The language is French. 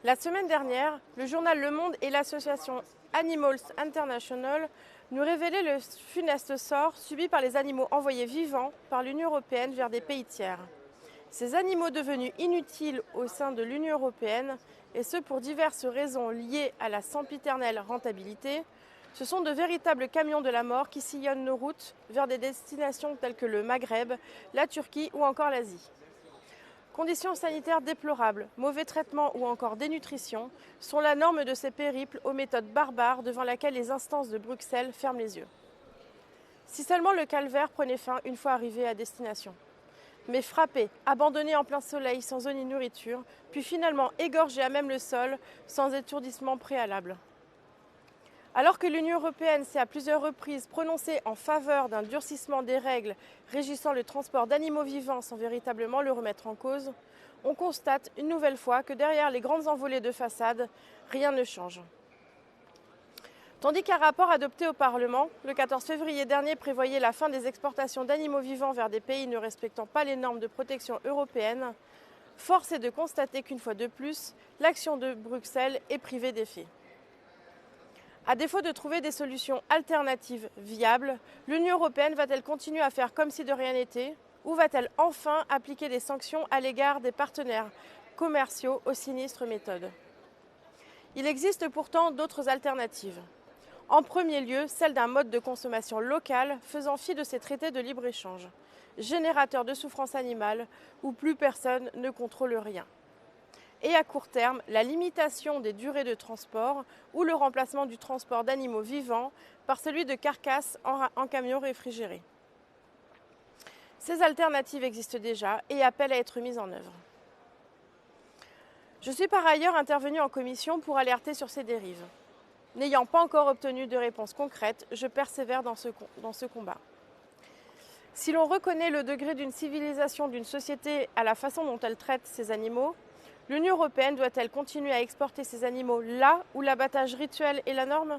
La semaine dernière, le journal Le Monde et l'association Animals International nous révélaient le funeste sort subi par les animaux envoyés vivants par l'Union européenne vers des pays tiers. Ces animaux devenus inutiles au sein de l'Union européenne, et ce pour diverses raisons liées à la sempiternelle rentabilité, ce sont de véritables camions de la mort qui sillonnent nos routes vers des destinations telles que le Maghreb, la Turquie ou encore l'Asie. Conditions sanitaires déplorables, mauvais traitements ou encore dénutrition sont la norme de ces périples aux méthodes barbares devant lesquelles les instances de Bruxelles ferment les yeux. Si seulement le calvaire prenait fin une fois arrivé à destination. Mais frappés, abandonnés en plein soleil sans eau ni nourriture, puis finalement égorgés à même le sol sans étourdissement préalable. Alors que l'Union européenne s'est à plusieurs reprises prononcée en faveur d'un durcissement des règles régissant le transport d'animaux vivants sans véritablement le remettre en cause, on constate une nouvelle fois que derrière les grandes envolées de façade, rien ne change. Tandis qu'un rapport adopté au Parlement, le 14 février dernier, prévoyait la fin des exportations d'animaux vivants vers des pays ne respectant pas les normes de protection européennes, force est de constater qu'une fois de plus, l'action de Bruxelles est privée d'effet. À défaut de trouver des solutions alternatives viables, l'Union européenne va-t-elle continuer à faire comme si de rien n'était, ou va-t-elle enfin appliquer des sanctions à l'égard des partenaires commerciaux aux sinistres méthodes? Il existe pourtant d'autres alternatives. En premier lieu, celle d'un mode de consommation local faisant fi de ces traités de libre-échange, générateurs de souffrance animale où plus personne ne contrôle rien. Et à court terme, la limitation des durées de transport ou le remplacement du transport d'animaux vivants par celui de carcasses en camions réfrigérés. Ces alternatives existent déjà et appellent à être mises en œuvre. Je suis par ailleurs intervenue en commission pour alerter sur ces dérives. N'ayant pas encore obtenu de réponse concrète, je persévère dans ce combat. Si l'on reconnaît le degré d'une civilisation d'une société à la façon dont elle traite ces animaux, l'Union européenne doit-elle continuer à exporter ces animaux là où l'abattage rituel est la norme ?